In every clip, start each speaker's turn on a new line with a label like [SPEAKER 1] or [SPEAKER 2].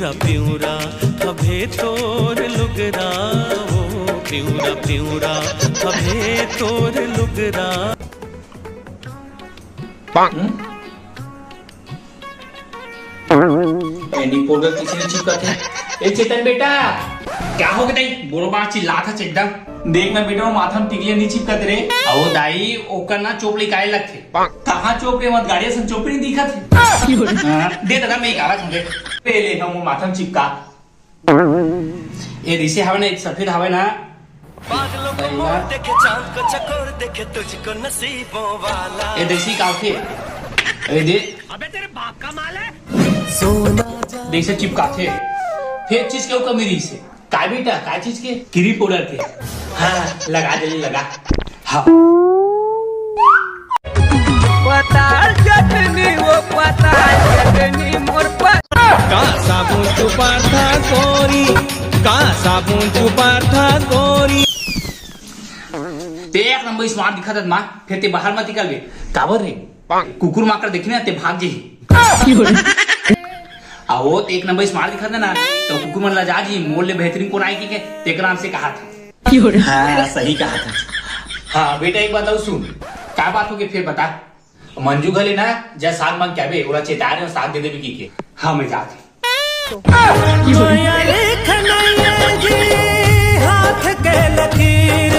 [SPEAKER 1] Pura pura अभे तोर लुगरा, ओ pura pura अभे तोर लुगरा।
[SPEAKER 2] एनी पाउडर किसी चिपका थे। ए चेतन बेटा क्या हो गया दाई? बोलो बात चिल्ला था एकदम। देख मैं बेटा माथा में टिकलियां नहीं चिपकत रे। आओ दाई ओकर ना चोपड़ी काहे लगथे? कहां चोपड़े मत गाड़िया सन चोपड़ी नहीं दिखत है। दे दादा मैं काला समझे पहले हम माथा में चिपका। ए रिसे हवे ना एक सफेद हवे ना।
[SPEAKER 1] बादलों को मोड़ देखे चांद को चकोर देखे तुझको नसीबों वाला।
[SPEAKER 2] ए देसी काफी ए दे।
[SPEAKER 1] अबे तेरे बाप का माल है सोना।
[SPEAKER 2] देख से चिपका थे फिर चीज के ऊपर मेरी से काय बेटा काय चीज के गिरी पाउडर के। हाँ लगा जल्दी लगा। हाँ
[SPEAKER 1] पताल चटनी वो पताल चटनी मोर पर का साबुन छुपा था गोरी, का साबुन छुपा था गोरी।
[SPEAKER 2] ते एक नंबर स्मार्ट दिखा था माँ। फिर ते बाहर मत निकल गए काबर रे कुकुर माकर देखने ते भाग जी। आओ एक नंबर स्मार्ट दिखा था ना तो कुकुर मन लजा जी मोल ले बेहतरीन कौन आई के तेरे नाम से कहा था। हाँ सही कहा था। हाँ बेटा एक बात और सुन क्या बात होगी फिर बता। मंजू घले ना जय साग मांग क्या बे बोला चेता रहे साग दे दे भी के। हाँ मैं जाती
[SPEAKER 1] हाथ के लकीर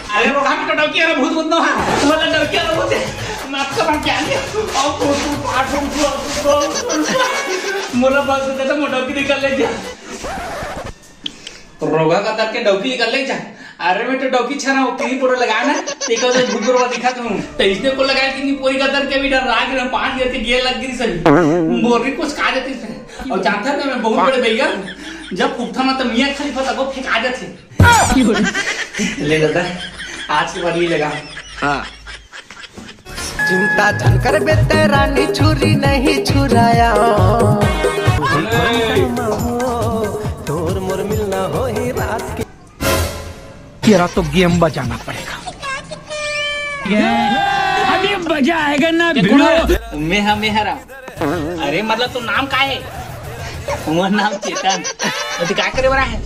[SPEAKER 2] अरे वो काम तो डौकी है भूत भूत ना मतलब डौकी है भूत है मैं आपका बात क्या नहीं और मोला बात से तो मोटा की निकल ले जा रोगा का तक के डौकी निकल ले जा। अरे मैं तो डौकी छना वो क्रीम पाउडर लगाया ना एक और धूप रोवा दिखा तुम तो इसने को लगाया कि नहीं पूरी कदर के भी डर राग में पांच गिर के गेल लग गई सभी बोरी कुछ खा जाती है। और जानता है मैं बहुत बड़े भैया जब फूकता ना तो मियां खलीफा तक वो फेंका जाते। ले दादा आज के बाद ये लगा। हाँ
[SPEAKER 1] चिंता जानकर बेटे रानी छुरी नहीं छुराया तोर मोर मिलना हो ही रात की।
[SPEAKER 3] तेरा तो गेम बजाना पड़ेगा। अभी बजा आएगा ना भिड़ो।
[SPEAKER 2] मैं हरा। अरे मतलब तो नाम का है? तुम्हारा नाम चेतन तो क्या करे बड़ा है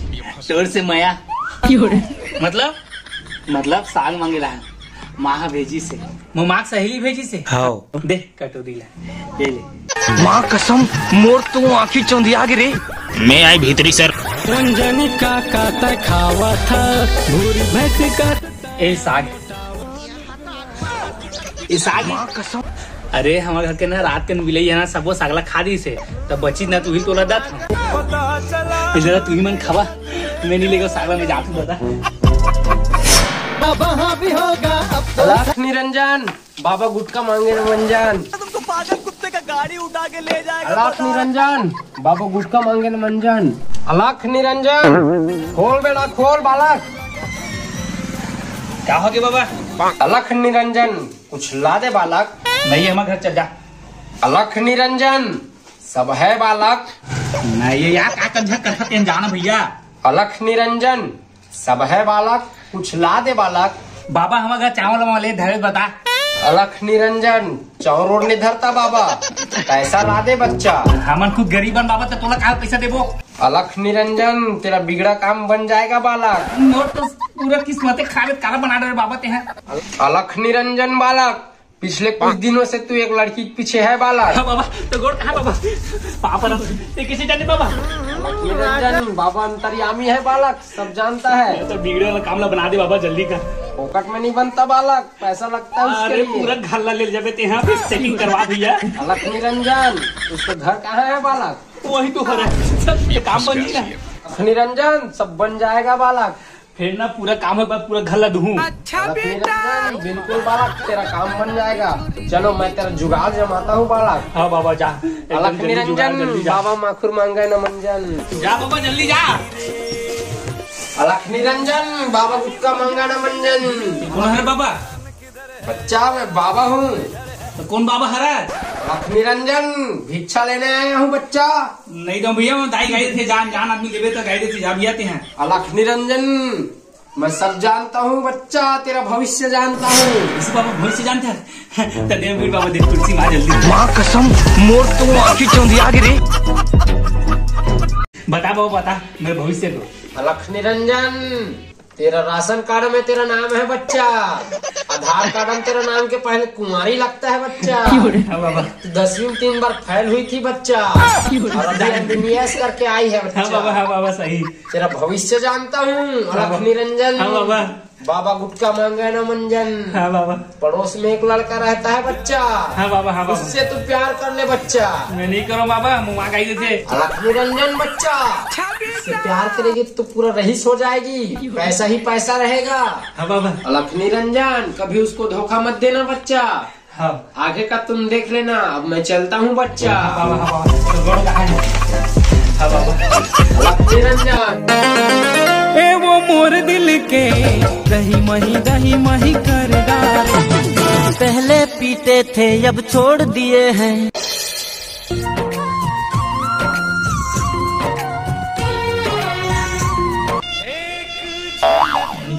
[SPEAKER 2] तोर से मया मतलब साग मांगेला है माँ भेजी से माँ सहेली भेजी से। हाँ दे कटोरी ले ले
[SPEAKER 3] माँ कसम मोर तो आँखी चौंधिया गिरे।
[SPEAKER 4] मैं आई भीतरी सर
[SPEAKER 1] रंजन का खावा था भूरी भैंस का
[SPEAKER 2] ए साग माँ कसम। अरे हमारे घर के ना रात के मिले है ना सब वो सागला खा दी से तब बची ना तू ही तोला दा था इधर तू ही मन खावा मैं नहीं लेगा सागला में जाती दादा।
[SPEAKER 1] बाबा भी होगा
[SPEAKER 5] अलख निरंजन बाबा गुटका मांगे मंजन।
[SPEAKER 1] तुमको पागल कुत्ते का गाड़ी उठा के ले जाएगा।
[SPEAKER 5] अलख निरंजन बाबा गुटका मांगे मंजन। अलख निरंजन खोल बेटा खोल बालक।
[SPEAKER 2] क्या हो गया बाबा?
[SPEAKER 5] अलख निरंजन कुछ ला दे बालक।
[SPEAKER 2] नहीं हमारे घर चल जा।
[SPEAKER 5] अलख निरंजन सब है बालक।
[SPEAKER 2] नहीं यार क्या कंझा करते हैं जाना भैया।
[SPEAKER 5] अलख निरंजन सब है बालक कुछ ला दे बालक।
[SPEAKER 2] बाबा हमारे घर चावल वाले धैर्य बता।
[SPEAKER 5] अलख निरंजन चौरोड़ ने धरता बाबा पैसा ला दे बच्चा।
[SPEAKER 2] हमन खुद गरीबन बाबा तो तोला कहाँ पैसा देबो।
[SPEAKER 5] अलख निरंजन तेरा बिगड़ा काम बन जाएगा बालक।
[SPEAKER 2] नोट तो पूरा किस्मत खालिद काला बना रहे बाबा ते हैं।
[SPEAKER 5] अलख निरंजन बालक पिछले कुछ दिनों से तू एक लड़की के पीछे है बालक।
[SPEAKER 2] हाँ बाबा तो गोड़ कहाँ बाबा पापा ये किसी जाने बाबा।
[SPEAKER 5] अलख निरंजन बाबा अंतर्यामी है बालक सब जानता है।
[SPEAKER 2] तो बिगड़े वाला काम ला बना दे बाबा जल्दी कर।
[SPEAKER 5] फोकट में नहीं बनता बालक पैसा लगता है उसके लिए।
[SPEAKER 2] पूरा घर ला ले जाते हैं सेटिंग करवा भैया।
[SPEAKER 5] अलख निरंजन उसका घर कहाँ है बालक?
[SPEAKER 2] वही तो घर है सब ये काम बन गया।
[SPEAKER 5] अलख निरंजन सब बन जाएगा बालक।
[SPEAKER 2] फिर ना पूरा काम है पूरा घर ला दूं।
[SPEAKER 5] अलख निरंजन बिल्कुल बालक तेरा काम बन जाएगा। चलो मैं तेरा जुगाड़ जमाता हूँ बालक।
[SPEAKER 2] हाँ बाबा जा।
[SPEAKER 5] अलख निरंजन बाबा माखुर मांगे न मंजन।
[SPEAKER 2] जा बाबा जल्दी जा।
[SPEAKER 5] अलख निरंजन बाबा गुटका मांगा न मंजन।
[SPEAKER 2] कौन है बाबा?
[SPEAKER 5] बच्चा मैं बाबा हूँ।
[SPEAKER 2] तो कौन बाबा हरा?
[SPEAKER 5] अलख निरंजन भिक्षा लेने आया हूँ बच्चा।
[SPEAKER 2] नहीं तो भैया मैं दाई गए थे जान जान आदमी लेवे तो गए थे जा भी आते हैं।
[SPEAKER 5] अलख निरंजन मैं सब जानता हूँ बच्चा, तेरा भविष्य जानता हूँ।
[SPEAKER 2] इस बाबा भविष्य जानता है। तो दे बाबा दे कुर्सी मार जल्दी।
[SPEAKER 3] माँ कसम मोर तो आँखी चौंधिया गिरे।
[SPEAKER 2] बता बाबा बता मेरे भविष्य को।
[SPEAKER 5] अलख निरंजन, तेरा राशन कार्ड में तेरा नाम है बच्चा, आधार कार्ड में तेरा नाम के पहले कुमारी लगता है बच्चा।
[SPEAKER 2] हाँ बाबा।
[SPEAKER 5] 10वीं में 3 बार फेल हुई थी बच्चा, और अभी MBBS करके आई है बच्चा।
[SPEAKER 2] हाँ बाबा सही।
[SPEAKER 5] तेरा भविष्य जानता हूँ अलख निरंजन।
[SPEAKER 2] हाँ बाबा।
[SPEAKER 5] बाबा गुटका मांगे न मंजन।
[SPEAKER 2] हाँ बाबा।
[SPEAKER 5] पड़ोस में एक लड़का रहता है बच्चा।
[SPEAKER 2] हाँ बाबा। हाँ बाबा।
[SPEAKER 5] उससे तू प्यार कर ले बच्चा।
[SPEAKER 2] मैं नहीं करूँ बाबा, मुँह गई थे।
[SPEAKER 5] अलख निरंजन बच्चा, उससे प्यार करेगी तो पूरा रईस हो जाएगी, पैसा ही पैसा रहेगा।
[SPEAKER 2] हाँ बाबा।
[SPEAKER 5] अलख निरंजन, कभी उसको धोखा मत देना बच्चा।
[SPEAKER 2] हाँ
[SPEAKER 5] आगे का तुम देख लेना, अब मैं चलता हूँ बच्चा।
[SPEAKER 2] हाँ बाबा। हाँ बाबा।
[SPEAKER 5] अलख निरंजन।
[SPEAKER 1] ए वो मोर दिल के दही मही कर डाल।
[SPEAKER 4] पहले पीते थे अब छोड़ दिए हैं।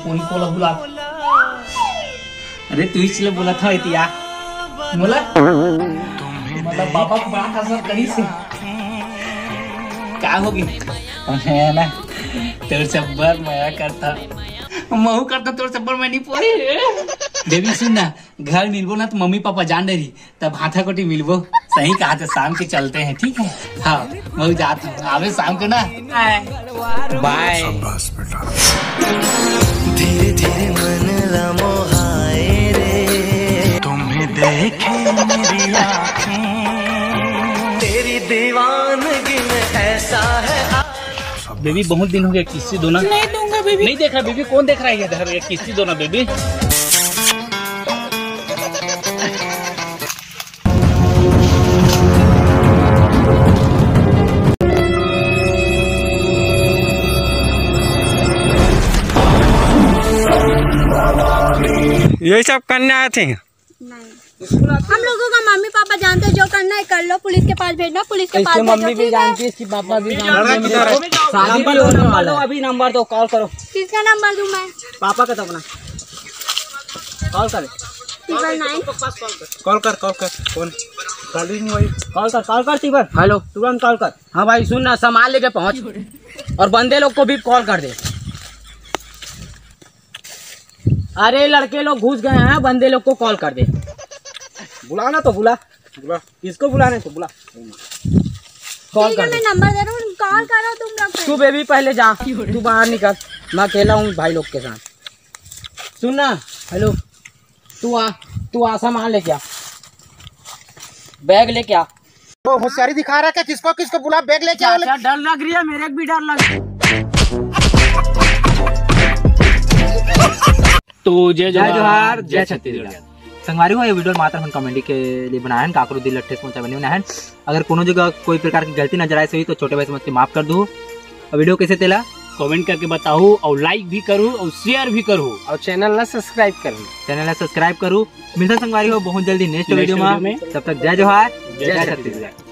[SPEAKER 2] बोला अरे तू इसलिए बोला था इतिया बोला मतलब बाबा को बड़ा असर करी से क्या होगी ना तेरे से बर मैं करता महू करता तेरे से बर मैं नहीं पड़ी। देवी सुन ना, घर मिलबो ना तो मम्मी पापा जान रही तब हाथा कोटी मिलबो। सही कहा था, शाम के चलते हैं ठीक है। हाँ मैं जाता हूँ, आवे शाम को ना। बाय।
[SPEAKER 4] धीरे धीरे मन लमोहाए रे, तुम्हें देखे मेरी आँखें, तेरी दीवानगी में ऐसा है।
[SPEAKER 2] बेबी बहुत दिन हो गया, किस्ती दो ना। नहीं दूंगा बेबी। नहीं देख रहा बेबी, कौन देख रहा है इधर, किस्ती दो ना बेबी।
[SPEAKER 5] ये सब करने आए थे?
[SPEAKER 6] हम लोगों का मम्मी पापा जानते हैं, जो करना है कर लो। पुलिस के पास भेजना, पुलिस के पास
[SPEAKER 5] मम्मी भी जानती है, इसकी पापा भी जानते हैं।
[SPEAKER 4] अभी नंबर दो, कॉल करो।
[SPEAKER 6] किसका नंबर दूं मैं?
[SPEAKER 4] पापा का तो अपना कॉल कर।
[SPEAKER 6] 999।
[SPEAKER 5] कॉल कर फोन
[SPEAKER 4] कॉल कर तीबर। हेलो, तुरंत कॉल कर। हाँ भाई सुन ना, सामान लेके पहुँच और बंदे लोग को भी कॉल कर दे। अरे लड़के लोग घुस गए हैं, बंदे लोग को कॉल कर दे। बुलाना तो बुला किसको बुलाने तो बुला। कॉल कर दे।
[SPEAKER 6] मैं नंबर दे रहा हूँ, कॉल करो तुम लोग।
[SPEAKER 4] तू बेबी पहले जा, तू बाहर निकल, मैं अकेला हूँ भाई लोग के साथ। सुन ना, हेलो तू आ सामान लेके आ, बैग लेके आ।
[SPEAKER 5] वो होशियारी दिखा रहा है क्या? किसको बुला, बैग लेके आओ।
[SPEAKER 4] डर लग रही है, मेरे को भी डर लग रही है।
[SPEAKER 2] तो जय जोहार, जय छत्तीसगढ़।
[SPEAKER 4] संगवारी हुआ ये वीडियो मात्र हम कॉमेडी के लिए बनाया है, काकरो दिल लट्ठे पहुंचा बने बनाया है। अगर कोनो जगह कोई प्रकार की गलती नजर आए सही तो छोटे भाई समझ के माफ कर दो। और वीडियो कैसे तेला
[SPEAKER 2] कमेंट करके बताओ, और लाइक भी करूँ और शेयर भी करूँ,
[SPEAKER 5] और चैनल ला सब्सक्राइब करूँ।
[SPEAKER 4] मिलता संगवारी हो बहुत जल्दी नेक्स्ट वीडियो में। तब तक जय जोहार, जय छत्तीसगढ़।